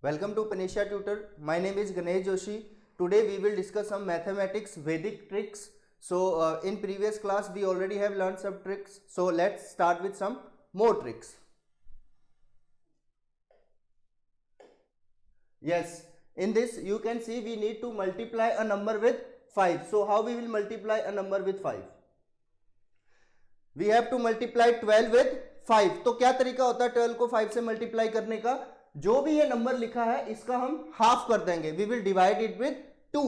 Welcome to Panisha Tutor. My name is Ganesh Joshi. Today we will discuss some mathematics Vedic tricks. So in previous class we already have learned some tricks. So let's start with some more tricks. Yes, in this you can see we need to multiply a number with 5. So how we will multiply a number with 5? We have to multiply 12 with 5. तो क्या तरीका होता है 12 को 5 से multiply करने का? जो भी ये नंबर लिखा है इसका हम हाफ कर देंगे. We will divide it with 2.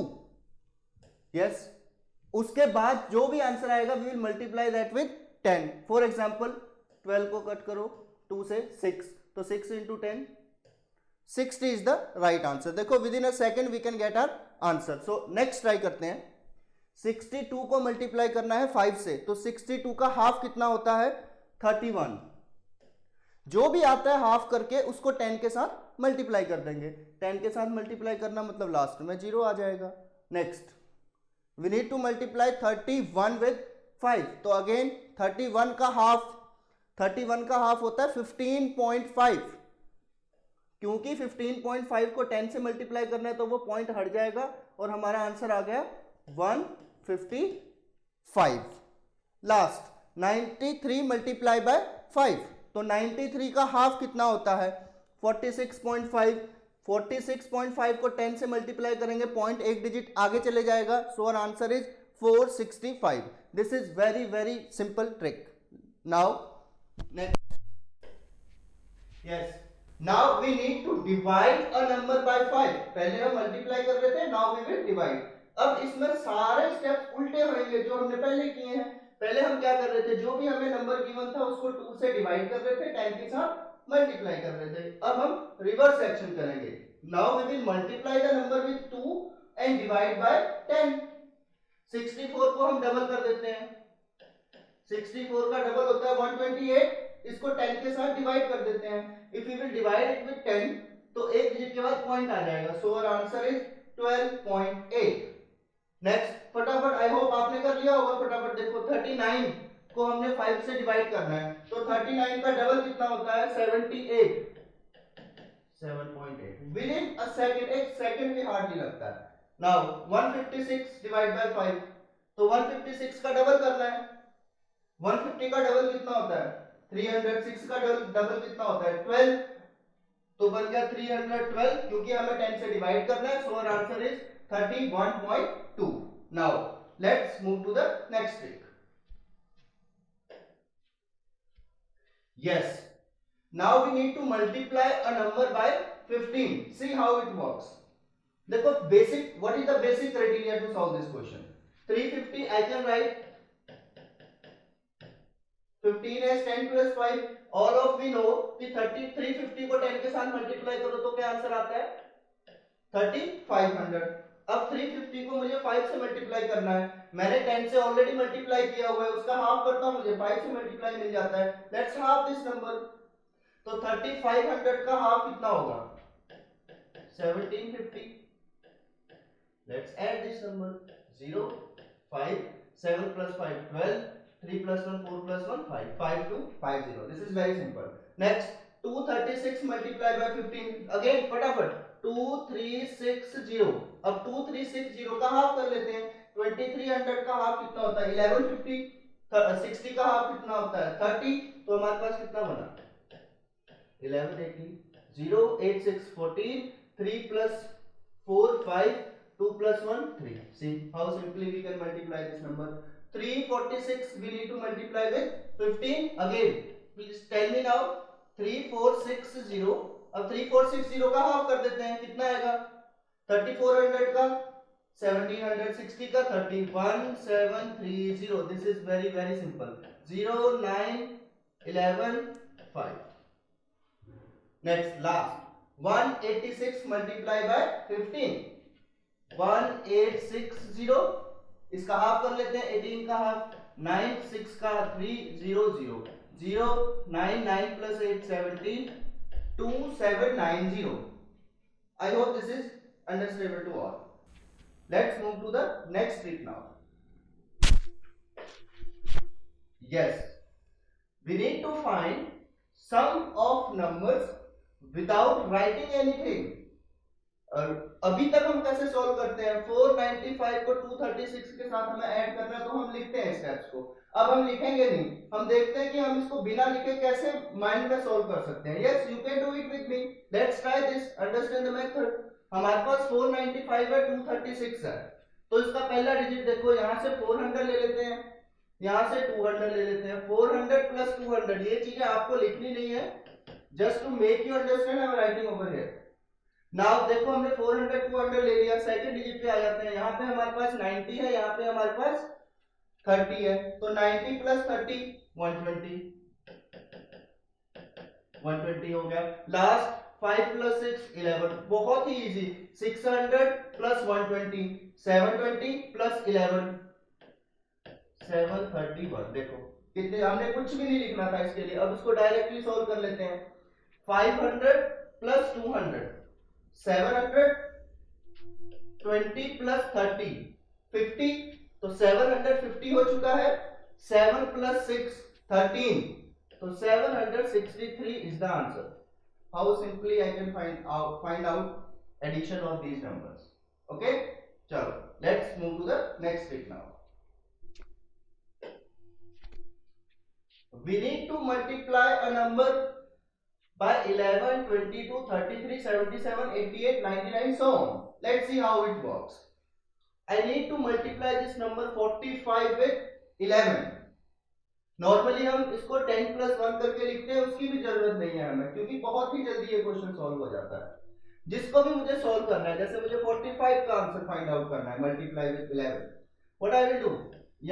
Yes, उसके बाद जो भी आंसर आएगा we will multiply that with 10. For example 12 को कट करो 2 से 6, तो 6 into 10 60 is the right answer. देखो within a second we can get our answer. So next try करते हैं. 62 को मल्टीप्लाई करना है 5 से, तो 62 का हाफ कितना होता है 31. जो भी आता है हाफ करके उसको 10 के साथ मल्टीप्लाई कर देंगे. 10 के साथ मल्टीप्लाई करना मतलब लास्ट में 0 आ जाएगा. Next we need to multiply 31 with 5. तो अगेन 31 का हाफ होता है 15.5. क्योंकि 15.5 को 10 से मल्टीप्लाई करना है तो वो पॉइंट हट जाएगा और हमारा आंसर आ गया 155. Last 93 multiply by 5. तो 93 का हाफ कितना होता है 46.5. 46.5 को 10 से मल्टीप्लाई करेंगे, पॉइंट एक डिजिट आगे चले जाएगा. So our answer is 465. This is very very simple trick. Now next. Yes, now we need to divide a number by 5. पहले हम मल्टीप्लाई कर रहे थे, नाउ वी विल डिवाइड. अब इसमें सारे स्टेप्स उल्टे होंगे जो हमने पहले किए हैं. पहले हम क्या कर रहे थे, जो भी हमें नंबर गिवन था उसको 2 से डिवाइड कर रहे थे, 10 के साथ मल्टीप्लाई कर रहे थे. अब हम रिवर्स एक्शन करेंगे. Now we will multiply the number with 2 and divide by 10. 64 को हम डबल कर देते हैं. 64 का डबल होता है 128. इसको 10 के साथ डिवाइड कर देते हैं. If we will divide it with 10 तो एक डिजिट के बाद पॉइंट आ जाएगा. So our answer is 12.8. Next फटाफट, आई होप आपने कर लिया होगा. फटाफट देखो 39 को हमने 5 से डिवाइड करना है, तो 39 का डबल कितना होता है 78. 7.8 विद इन अ सेकंड. एक सेकंड भी हार्डली लगता है. Now 156 divide by 5. तो 156 का डबल करना है. 150 का डबल कितना होता है 306 का डबल कितना होता है 12. तो बन गया 312 क्योंकि हमें 10 से डिवाइड करना है. So our answer is 31.2. Now let's move to the next trick. Yes, now we need to multiply a number by 15. See how it works. देखो basic, what is the basic criteria to solve this question? 350 I can write 15 as 10 plus 5. All of we know कि 350 को 10 के साथ multiply करो तो क्या answer आता है 3500. अब 350 को मुझे 5 से मल्टीप्लाई करना है. मैंने 10 से ऑलरेडी मल्टीप्लाई किया हुआ है, उसका हाफ करता हूं, मुझे 5 से मल्टीप्लाई मिल जाता है. Let's half this number. तो 3500 का हाफ कितना होगा 1750. Let's add this number 0 5 7 plus 5 12 3 plus 1 4 plus 1 5 5250. This is very simple. Next 236 multiplied by 15. Again फटाफट 2360. अब 2360 का हाफ कर लेते हैं. 2300 का हाफ कितना होता है 1150. 60 का हाफ कितना होता है 30. तो हमारे पास कितना बना 1180. 0 8 6 14 3 plus 4 5 2 plus 1 3. See how simply we can multiply this number. 346 we need to multiply with 15. Again please tell me now 3460. अब 3460 का हाफ कर देते हैं, कितना आएगा 3400 का 1760 का 31730. This is very very simple. 0 9 11 5. Next last 186 multiply by 15. 1860. इसका हाफ कर लेते हैं. 18 का हाफ 9 6 का 3 0 0 0 9 9 plus 8 17 2790. I hope this is understandable to all. Let's move to the next trick now. Yes, we need to find sum of numbers without writing anything. और अभी तक हम कैसे सॉल्व करते हैं, 495 को 236 के साथ हमें ऐड करना है, तो हम लिखते हैं स्टेप्स को। अब हम लिखेंगे नहीं, हम देखते हैं कि हम इसको बिना लिखे कैसे माइंड में सॉल्व कर सकते हैं। Yes, you can do it with me, let's try this, understand the method. हमारे पास 495 है, 236 है, तो इसका पहला डिजिट देखो, यहां से 400 ले लेते हैं, यहां से 200 ले लेते हैं। 400 प्लस 200, ये चीजें आपको लिखनी नहीं है, just to make you understand I am writing over here. Now देखो हमने 400 200 ले लिया, सेकंड डिजिट पे आ जाते हैं, यहाँ पे हमारे पास 90 है, यहाँ पे हमारे पास 30 है, तो 90 प्लस 30 120, 120 हो गया। लास्ट 5 प्लस 6 11, बहुत ही इजी, 600 प्लस 120 720 प्लस 11 731। देखो कितने, हमने कुछ भी नहीं लिखना था इसके लिए, अब इसको डायरेक्टली सॉल्व कर लेते हैं। 500 प्लस 200 720 प्लस 30 50, तो 750 हो चुका है। 7 प्लस 6 13, तो 763 is the answer. How simply I can find out addition of these numbers. Okay, चलो let's move to the next trick now. We need to multiply a number by 11 22 33 77 88 99 so on. Let's see how it works. I need to multiply this number 45 with 11. Normally हम इसको 10 plus 1 करके लिखते हैं, उसकी भी जरूरत नहीं है हमें, क्योंकि बहुत ही जल्दी ये क्वेश्चन सॉल्व हो जाता है। जिसको भी मुझे सॉल्व करना है, जैसे मुझे 45 का आंसर फाइंड आउट करना है, multiply with 11, what I will do,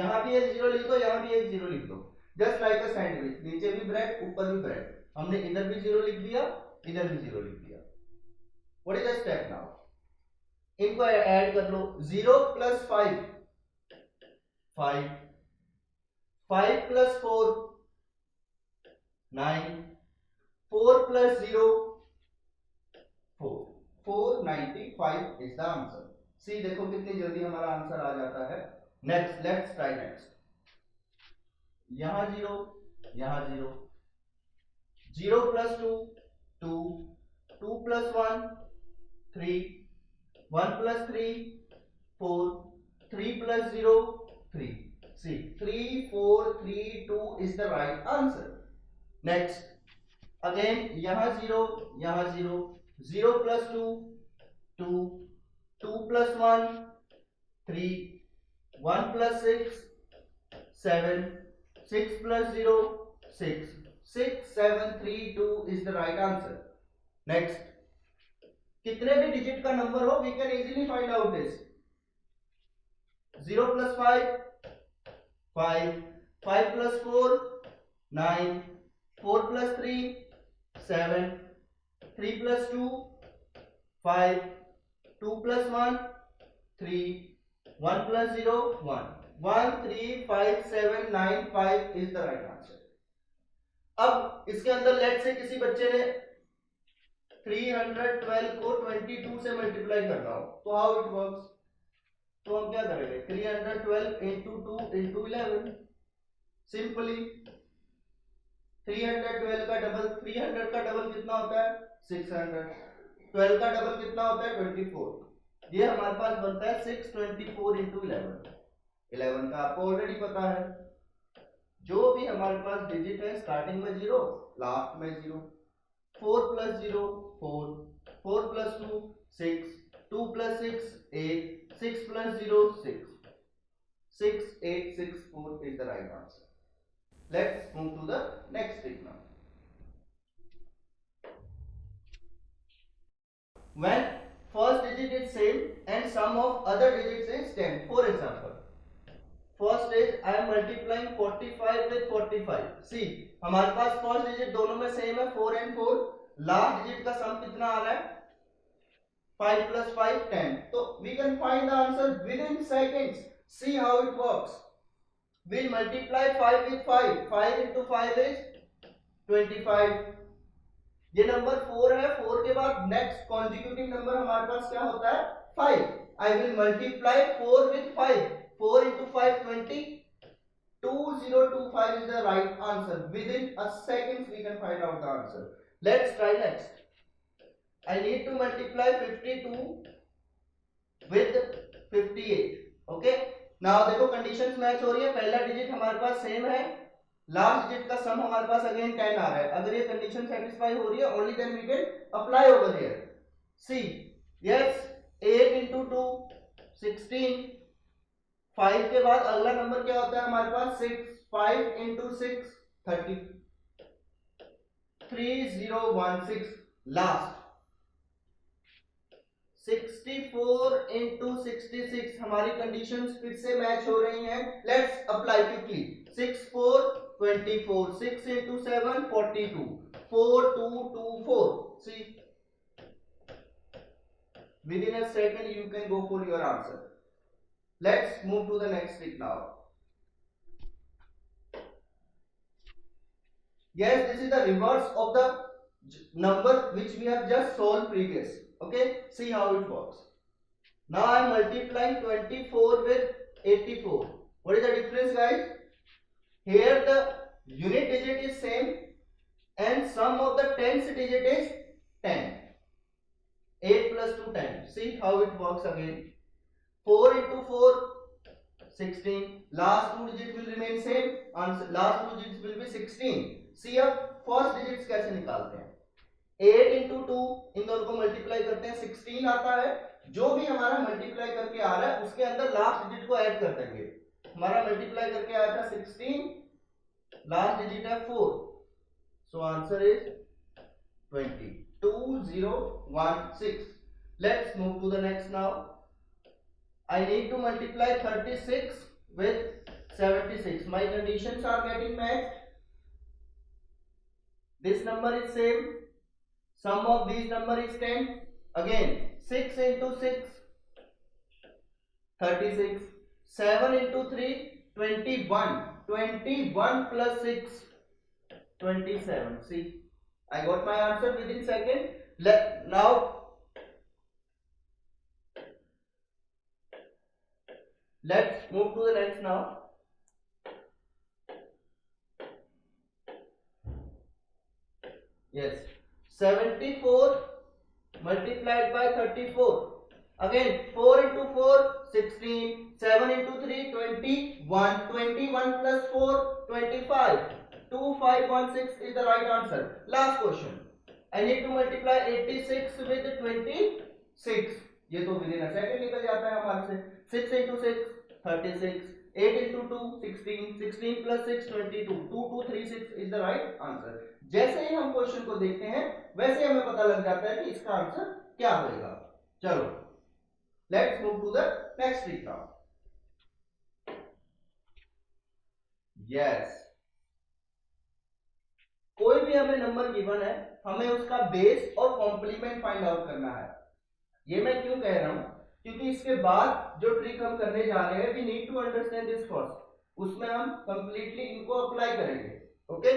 यहां भी एक जीरो लिख दो, यहां भी एक जीरो लिख दो, जस्ट लाइक अ सैंडविच, नीचे भी ब्रेड ऊपर भी ब्रेड, हमने इधर भी जीरो लिख दिया, इधर भी जीरो लिख दिया। What is the step now, इनको ऐड कर लो, 0 plus 5 5, 5 plus 4 9, 4 plus 0 4, 495 is the answer. सी देखो कितनी जल्दी हमारा आंसर आ जाता है। Next, let's try next. यहां जीरो, यहां zero, 0 plus 2 2, 2 plus 1 3, 1 plus 3 4, 3 plus 0 3। See, 3 4 3 2 is the right answer. Next, again यहाँ 0, यहाँ 0, 0 plus 2 2, 2 plus 1 3, 1 plus 6 7, 6 plus 0 6, 6 7 3 2 is the right answer. Next, कितने भी डिजिट का नंबर हो, we can easily find out this. 0 plus 5 5, 5 plus 4 9, 4 plus 3 7, 3 plus 2 5, 2 plus 1 3, 1 plus 0 1, 1 3 5 7 9 5 is the right answer. अब इसके अंदर late से किसी बच्चे ने 312 को 22 से मल्टीप्लाई करना हो, तो हाउ इट वर्क्स, तो हम क्या करेंगे, 312 into 2 into 11, सिंपली 312 का डबल, 300 का डबल कितना होता है 600, 12 का डबल कितना होता है 24, ये हमारे पास बनता है 624 into 11। 11 का आपको ऑलरेडी पता है, जो भी हमारे पास डिजिट है स्टार्टिंग में 0 लास्ट में 0, 4 plus 0 4, 4 plus 2 6, 2 plus 6 8, 6 plus 0 6, 6 8 6 4 is the right answer. Let's move to the next trick now. When first digit is same and sum of other digits is 10, for example, first is I am multiplying 45 with 45. See, हमारे पास first digit दोनों में same है 4 and 4, last digit का सम कितना आ रहा है 5 plus 5 10, तो we can find the answer within seconds. See how it works. We'll multiply 5 with 5, 5 into 5 is 25, ये नंबर 4 है, 4 के बाद नेक्स्ट कॉन्जिक्यूटिव नंबर हमारे पास क्या होता है 5, I will multiply 4 with 5, 4 into 5 20, 2025 is the right answer. Within a second we can find out the answer. Let's try next. I need to multiply 52 with 58. Okay, now देखो conditions match हो रही है, पहला digit हमारे पास same है, last digit का सम हमारे पास again 10 आ रहा है। अगर ये कंडीशन सेटिस्फाई हो रही है only then we can apply over here. See yes, 8 into 2 16, 5 के बाद अगला नंबर क्या होता है हमारे पास 6, 5 into 6 30, 3016, लास्ट 64 into 66, हमारी कंडीशंस फिर से मैच हो रही हैं। Let's apply quickly. 6 4 24, 6 into 7 42, 4 2 2 4। See, within a second you can go for your answer. Let's move to the next trick now. Yes, this is the reverse of the number which we have just solved previous. Okay, see how it works. Now I am multiplying 24 with 84. What is the difference, guys? Here the unit digit is same and sum of the tens digit is 10. 8 plus 2 10. See how it works again. 4 into 4 16. Last two digits will remain same. Answer last two digits will be 16. See अब first digits कैसे निकालते हैं। 8 into 2, इन दोनों को multiply करते हैं, 16 आता है। जो भी हमारा मल्टीप्लाई करके आ रहा है उसके अंदर लास्ट डिजिट को ऐड कर देंगे। हमारा मल्टीप्लाई करके आया था 16, लास्ट डिजिट है 4, so answer is 20, 2016। Let's move to the next now. I need to multiply 36 with 76. My conditions are getting matched. This number is same. Sum of these number is 10. Again 6 into 6 36. 7 into 3 21. 21 plus 6 27. See, I got my answer within second. Now let's move to the next now. Yes, 74 multiplied by 34. Again 4 into 4 16, 7 into 3 21, 21 plus 4 25, 2516 is the right answer. Last question. I need to multiply 86 with 26. ये तो within a second निकल जाता है हमारे से। 6 into 6 36, 8 into 2 16, 16 plus 6 22, 2236 is the right answer. जैसे ही हम question को देखते हैं वैसे हमें पता लग जाता है कि इसका आंसर क्या होगा। चलो let's move to the next trick now. Yes, कोई भी हमें नंबर गिवन है, हमें उसका बेस और कॉम्प्लीमेंट फाइंड आउट करना है। ये मैं क्यों कह रहा हूं, क्योंकि इसके बाद जो ट्रिक हम करने जा रहे हैं we need to understand this first, उसमें हम कंप्लीटली इनको अप्लाई करेंगे। Okay,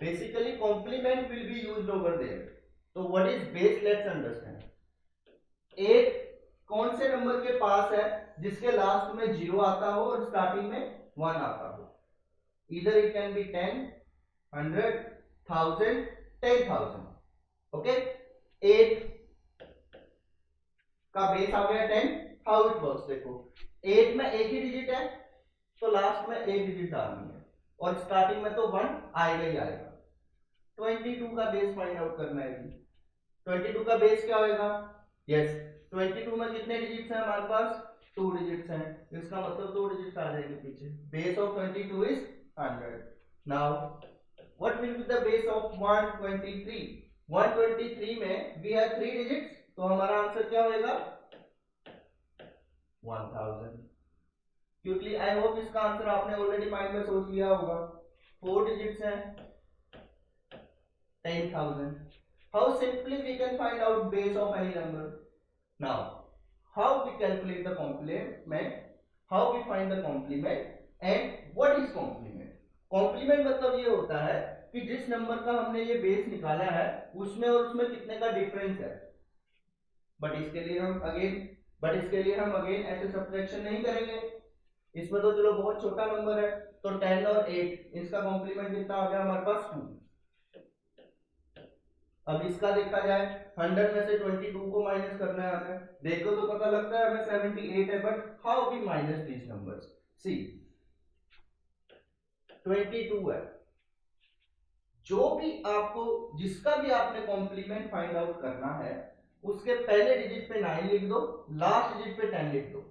basically complement will be used over there. तो what is base, let's understand. 8 कौन से नंबर के पास है जिसके लास्ट में 0 आता हो और स्टार्टिंग में 1 आता हो। इधर इट कैन बी 10, 100, 1000, 10,000। ओके, 8 का बेस आ गया 10। हाउ इट वर्क्स, देखो 8 में एक ही डिजिट है तो लास्ट में एक डिजिट डालनी है और स्टार्टिंग में तो 1 आएगा ही आएगा। 22 का बेस फाइंड आउट करना है जी। 22 का बेस क्या होगा? यस, 22 में कितने डिजिट्स हैं हमारे पास? 2 डिजिट्स हैं, इसका मतलब 2 डिजिट्स आ जाएंगे पीछे। Base of 22 is 100। Now what will be the base of 123? 123 में वी हैव 3 डिजिट्स, तो हमारा आंसर क्या होगा? 1000। क्योंकि आई होप इसका आंसर आपने ऑलरेडी माइंड में सोच लिया होगा। 4 डिजिट्स हैं, 10,000. How simply we can find out base of any number? Now, how we calculate the complement? How we find the complement? And what is complement? Complement मतलब ये होता है कि जिस नंबर का हमने ये बेस निकाला है उसमें और उसमें कितने का डिफरेंस है। बट इसके लिए हम अगेन ऐसे सब्ट्रैक्शन नहीं करेंगे। इसमें तो चलो बहुत छोटा नंबर है, तो 10 और 8 इसका कॉम्प्लीमेंट कितना आ गया हमारे पास? 2। अब इसका देखा जाए 100 में से 22 को माइनस करना है हमें, देखो तो पता लगता है हमें 78 है, but how we minus these numbers, see 22 है, जो भी आपको जिसका भी आपने कॉम्प्लीमेंट फाइंड आउट करना है उसके पहले डिजिट पे 9 लिख दो, लास्ट डिजिट पे 10 लिख दो,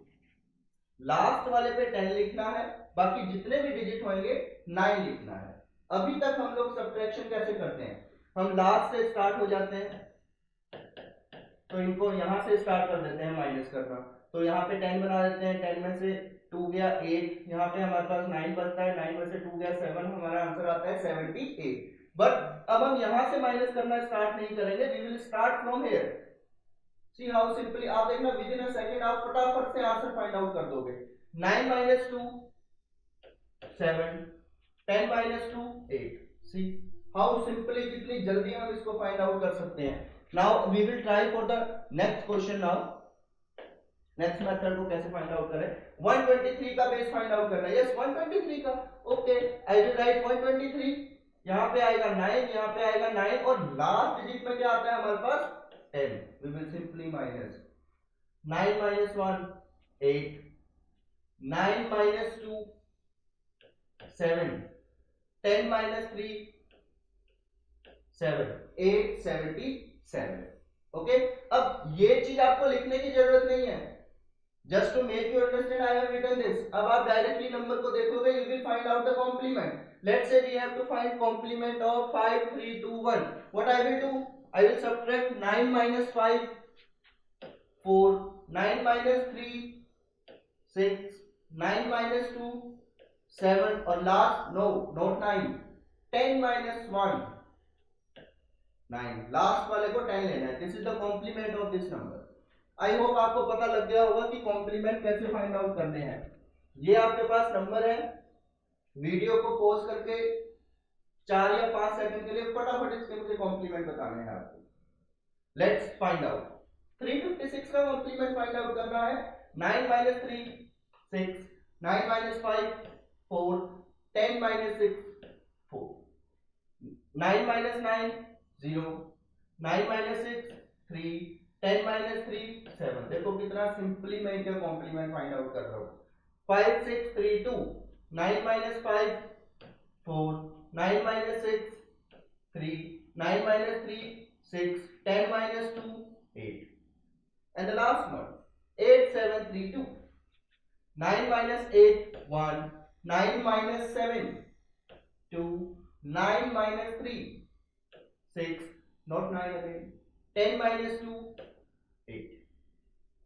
लास्ट वाले पे 10 लिखना है, बाकी जितने भी डिजिट होंगे 9 लिखना है। अभी तक हम लोग सब्ट्रैक्शन कैसे करते हैं, हम लास्ट से स्टार्ट हो जाते हैं, तो इनको यहां से स्टार्ट कर देते हैं माइनस करना, तो यहाँ पे 10 बना देते हैं, 10 में से 2 गया 8, यहाँ पे हमारे पास 9 बचता है, 9 में से 2 गया 7, हमारा आंसर आता है 78। बट अब हम यहां से माइनस करना स्टार्ट नहीं करेंगे, we will start from here, see how simply, आप देखना विद इन अ सेकंड आप फटाफट से आंसर फाइंड आउट कर दोगे। 9 minus 2 7, 10 minus 2 8, see how simply, कितनी जल्दी हम इसको फाइंड आउट कर सकते हैं। Now we will try for the next question. Now next method को कैसे फाइंड आउट करें, 123 का बेस फाइंड आउट करना है, यस 123 का, ओके आई विल राइट 123, यहाँ पे आएगा 9, यहाँ पे आएगा 9 और लास्ट डिजिट में क्या आता है हमारे पास 10, we will simply minus 9 minus 1 8, 9 minus 2 7, 10 minus 3 7, 8 77, okay. अब ये चीज आपको लिखने की जरूरत नहीं है, just to make you understand I have written this. अब आप डायरेक्टली नंबर को देखोगे, you will find out the complement. Let's say we have to find complement of 5 3 2 1, what I will do, I will subtract 9 minus 5 4, 9 minus 3 6, 9 minus 2 7 और last no not 9, 10 minus 1 9, last वाले को 10 लेना है, this is the complement of this number. I hope आपको पता लग गया होगा कि कॉम्प्लीमेंट कैसे फाइंड आउट करने हैं। ये आपके पास नंबर है, वीडियो को पॉज करके 4 या 5 सेकंड के लिए फटाफट इसके मुझे कॉम्प्लीमेंट बताने हैं आपको। लेट्स फाइंड आउट, 356 का कॉम्प्लीमेंट फाइंड आउट करना है। 9 minus 3 6, 9 minus 5 4, 10 minus 6 4, 9 minus 9 0, 9 minus 6 3, 10 minus 3 7, देखो कितना सिंपली मैं इनका कॉम्प्लीमेंट फाइंड आउट कर रहा हूं। 5 6 3 2, 9 minus 5 4, 9 minus 6 3, 9 minus 3 6, 10 minus 2 8, and the last one 8 7 3 2, 9 minus 8 1, 9 minus 7 2, 9 minus 3 6, not 9 again, 10 minus 2 8।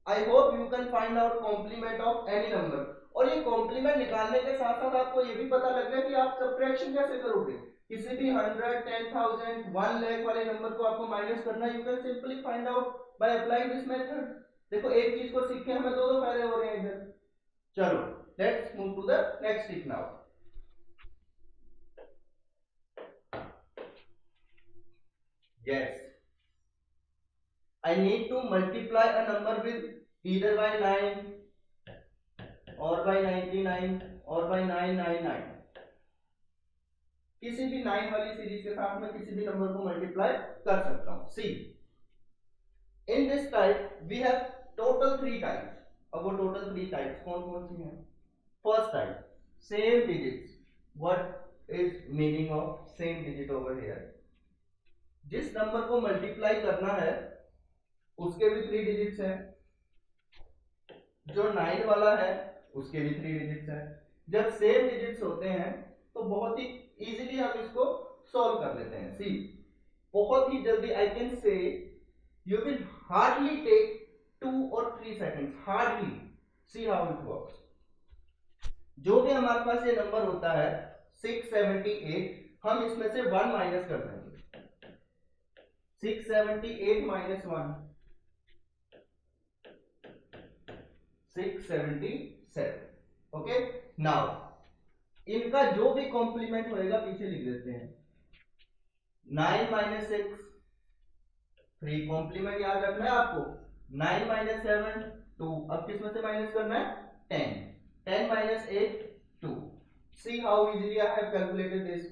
I hope you can find out complement of any number। और ये complement निकालने के साथ साथ आपको ये भी पता लग गया कि आप सब्ट्रैक्शन कैसे करोगे। किसी भी 100, 10,000, 1 लाख वाले नंबर को आपको माइनस करना, you can simply find out by applying this method. देखो एक चीज को सीखे हमें दो फायदे हो रहे हैं इधर। चलो let's move to the next step now. Yes, I need to multiply a number with either by 9 or by 99 or by 999। किसी भी 9 वाली सीरीज के साथ में किसी भी नंबर को मल्टीप्लाई कर सकता हूं। See in this type we have total 3 types. अब वो टोटल 3 टाइप्स कौन कौन सी हैं? First type same digits. What is meaning of same digit over here? जिस नंबर को मल्टीप्लाई करना है उसके भी 3 डिजिट्स हैं, जो 9 वाला है उसके भी 3 डिजिट्स हैं। जब सेम डिजिट्स होते हैं तो बहुत ही इजीली हम इसको सॉल्व कर लेते हैं। सी बहुत ही जल्दी, I can say you will hardly take 2 or 3 seconds, hardly. See how it works. जो भी हमारे पास ये नंबर होता है 678, हम इसमें से 1 माइनस कर देंगे। 678 minus 1 677। ओके नाउ इनका जो भी कॉम्प्लीमेंट होएगा पीछे लिख देते हैं। 9 minus 6 3, कॉम्प्लीमेंट याद रखना है आपको। 9 minus 7 2, अब किसमें से माइनस करना है? 10, 10 minus 8 2। See how easily I have calculated this.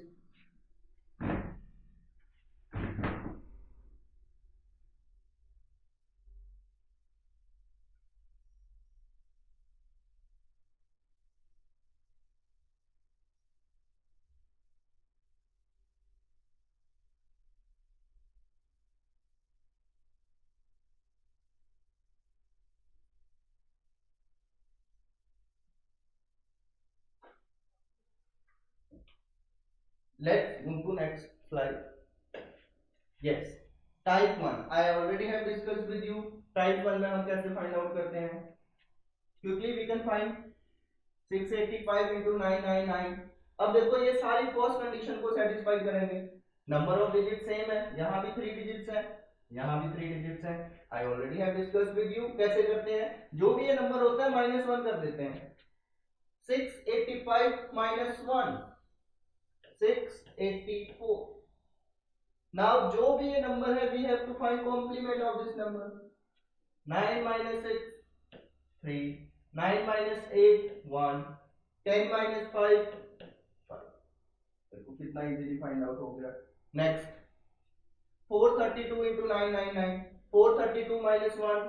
Let's move to next slide. Yes, type 1 I already have discussed with you. Type 1 में हम कैसे फाइंड आउट करते हैं? Quickly we can find 685 into 999. अब देखो ये सारी फर्स्ट कंडीशन को सेटिस्फाई करेंगे. नंबर ऑफ डिजिट सेम है, यहाँ भी 3 डिजिट्स है, यहाँ भी 3 डिजिट्स है. I already have discussed with you. कैसे करते हैं? जो भी ये नंबर होता है -1 कर देते हैं. 685 minus 1 684. Now जो भी ये नंबर है we have to find complement of this number. 9 minus 6 3, 9 minus 8 1, 10 minus 5 5. देखो कितना इजीली फाइंड आउट हो गया. Next 432 into 999. 432 minus 1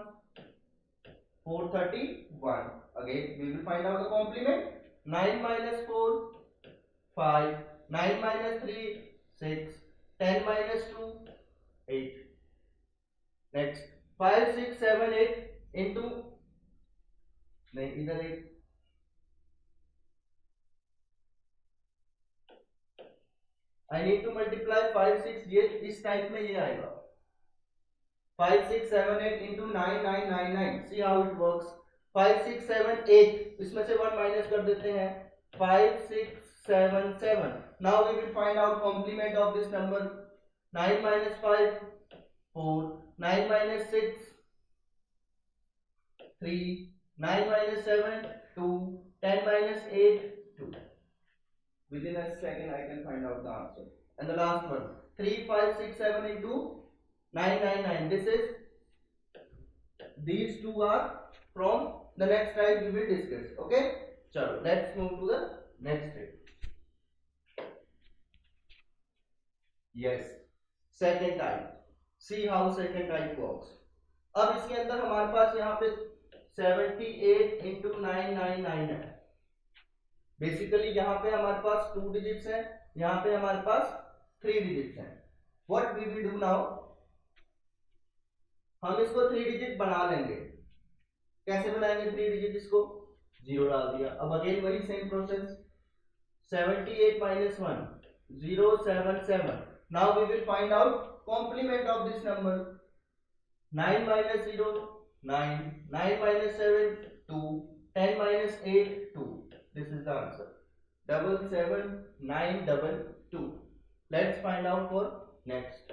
431. Again we will find out the complement. 9 minus 4 5, 9 minus 3 6, 10 minus 2 8. Next 5 6 7 8 into नहीं इधर 8. I need to multiply 5 6. ये इस type में ये आएगा 5 6 7 8 into 9 9 9 9. See how it works. 5 6 7 8 इसमें से 1 माइनस कर देते हैं. 5 6 7 7. Now we will find out complement of this number. 9 minus 5 4, 9 minus 6 3, 9 minus 7 2, 10 minus 8 2. Within a second I can find out the answer. And the last one 3 5 6 7 into 9 9 9. This is these two are from the next type we will discuss. Okay, chalo let's move to the next step. Yes, second type. See how second type works. अब इसके अंदर हमारे पास यहाँ पे 78 into 999 है. Basically यहाँ पे हमारे पास 2 डिजिट्स हैं, यहाँ पे हमारे पास 3 डिजिट्स हैं. What we will do now? हम इसको 3 डिजिट बना लेंगे. कैसे बनाएंगे 3 डिजिट? इसको 0 डाल दिया. अब अगेन वही same process. 78 minus 1 0 7 7. Now we will find out complement of this number. 9 minus 0 9, 9 minus 7 2, 10 minus 8 2. This is the answer. 77922. Let's find out for next.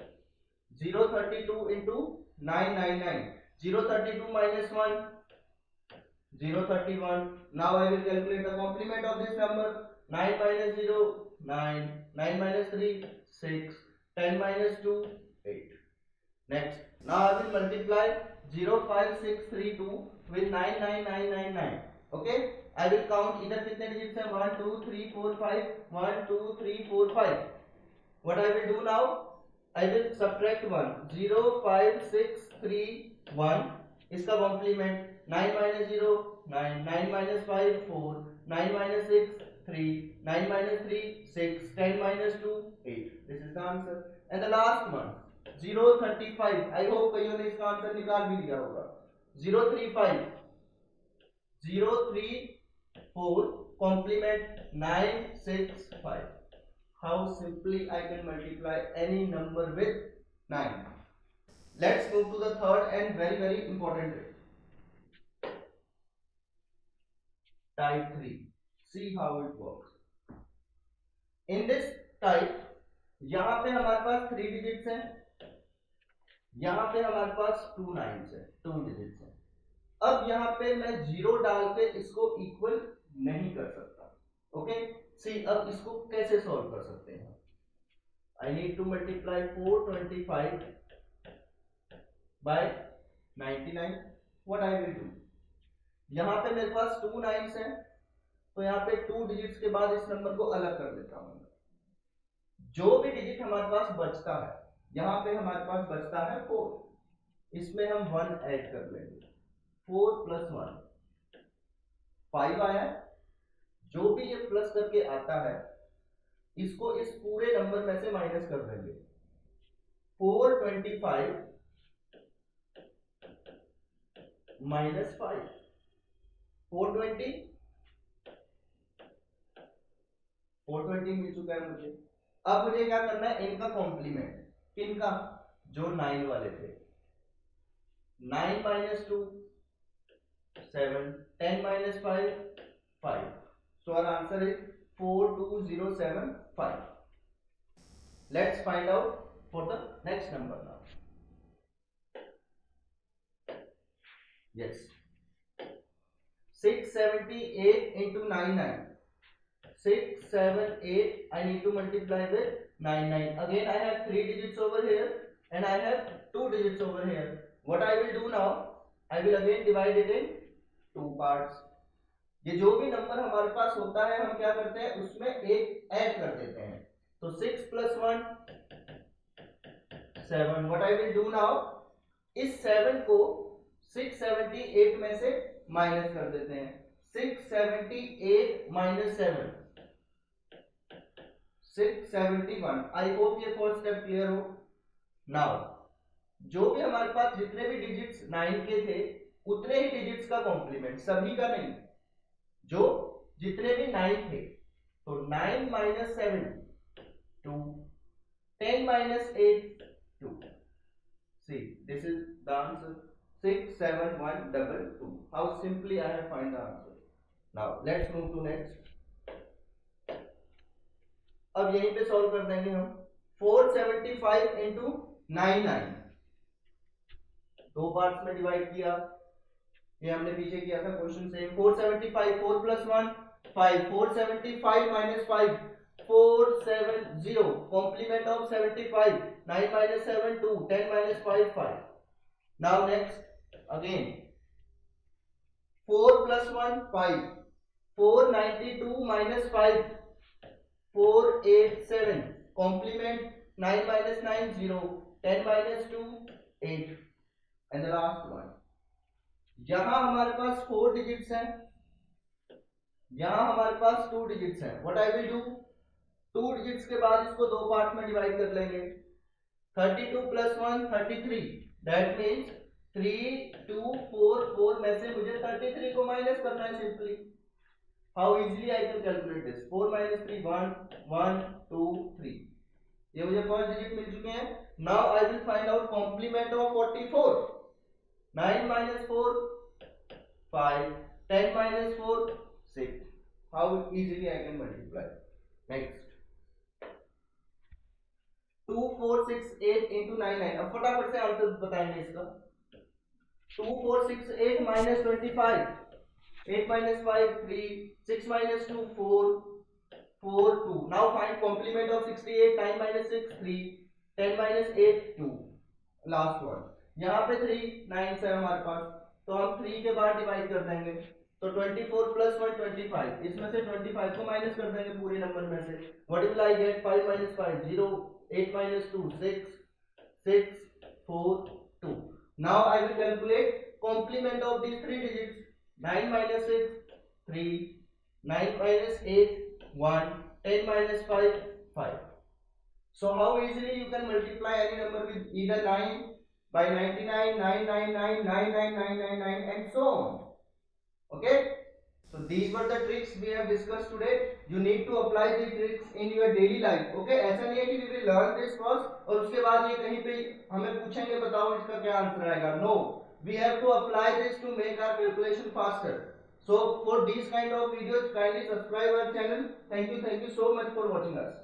032 into 999. 032 minus 1 031. Now I will calculate the complement of this number. 9 minus 0 9, 9 minus 3 6, 10 minus 2 8. Next, now I will multiply 05632 with 99999. Okay, I will count इधर कितने digits हैं 1 2 3 4 5 1 2 3 4 5. What I will do now? I will subtract 1 0 5 6 3 1. इसका complement 9 minus 0 9, 9 minus 5 4, 9 minus 6 3, 9 minus 3 6, 10 minus 2 8. This is the answer. And the last one 035. I hope कईयों ने इसका answer निकाल भी लिया होगा. 035 034 complement 965. How simply I can multiply any number with 9. Let's move to the third and very important way. Type 3. See how it works. In this type यहाँ पे हमारे पास 3 डिजिट्स हैं, यहाँ पे हमारे पास 2 नाइन्स है, 2 डिजिट्स हैं. अब यहाँ पे मैं 0 डाल के इसको इक्वल नहीं कर सकता. ओके, सी अब इसको कैसे सॉल्व कर सकते हैं? I need to multiply 425 by 99. What I will do? यहाँ पे मेरे पास 2 नाइन्स हैं, तो यहाँ पे 2 डिजिट्स के बाद इस नंबर को अलग कर देता हूँ. जो भी डिजिट हमारे पास बचता है, यहाँ पे हमारे पास बचता है 4. इसमें हम 1 ऐड कर लेंगे. 4 plus 1 5 आया. जो भी ये प्लस करके आता है इसको इस पूरे नंबर में से माइनस कर देंगे. 425 minus 5 420 मिल चुका है मुझे. अब मुझे क्या करना है, इनका कॉम्प्लीमेंट, किनका, जो 9 वाले थे, 9 minus 2 7, 10 minus 5 5, so our answer is 42075. Let's find out for the next number now. Yes, 678 into 99, 678, I need to multiply with 99. Again I have 3 digits over here and I have 2 digits over here. What I will do now, I will again divide it in 2 parts. ये जो भी number हमारे पास होता है हम क्या करते हैं, उसमें एक ऐड कर देते हैं. तो 6 plus 1 7. What I will do now, इस 7 को 678 में से माइनस कर देते हैं. 678 माइनस 7 671. आई होप ये फर्स्ट स्टेप क्लियर हो. नाउ जो भी हमारे पास जितने भी डिजिट्स 9 के थे उतने ही डिजिट्स का कॉम्प्लीमेंट, सभी का नहीं, जो जितने भी 9 थे. तो 9 minus 7 2, 10 minus 8 2. See, this is the answer, 67122. How simply I have find the answer. Now let's move to next. अब यहीं पे सॉल्व कर देंगे हम. 475 इंटू 99, दो पार्ट्स में डिवाइड किया, ये हमने पीछे किया था question same. 475, 4 plus 1 5, 475 minus 5 470, complement of 75, 9 minus 7 2, 10 minus 5 5. Now next again 4 plus 1 5, 492 minus 5 487, complement 9 minus 9 0, 10 minus 2 8. And the last one, यहां हमारे पास 4 डिजिट्स हैं, यहां हमारे पास 2 डिजिट्स हैं. What I will do, 2 digits के बाद इसको दो पार्ट में डिवाइड कर लेंगे. 32 प्लस 1 33, दैट मीन्स 3 2 4 4 में से मुझे 33 को माइनस करना है simply. How easily I can calculate this. 4 minus 3 1 1 2 3, ये मुझे फर्स्ट डिजिट मिल चुके हैं. Now I will find out complement of 44. 9 minus 4 5, 10 minus 4 6. How easily I can multiply. Next 2468 into 99. अब फटाफट से आंसर बताएंगे इसका. 2468 minus 25, 8 minus 5 3, 6 minus 2 4 4 2. Now find complement of 68. 9 minus 6 3, 10 minus 8 2. Last one. यहाँ पे 3 9 है हमारे पास, तो हम 3 के बाद डिवाइड कर देंगे. तो 24 प्लस 1 25, इसमें से 25 को माइनस कर देंगे पूरे नंबर में से. What will I get, 5 minus 5 0, 8 minus 2 6 6 4 2. Now I will calculate complement of these three digits. 9 minus 6 3, 9 minus 8 1, 10 minus 5 5. So how easily you can multiply any number with either 9 by 99, 999, 99999 and so on. Okay, so these were the tricks we have discussed today. You need to apply these tricks in your daily life. Okay, ऐसा नहीं है कि we will learn this first और उसके बाद ये कहीं पे हमें पूछेंगे बताओ इसका क्या आंसर आएगा. No, we have to apply this to make our calculation faster. So for these kind of videos kindly subscribe our channel. Thank you so much for watching us.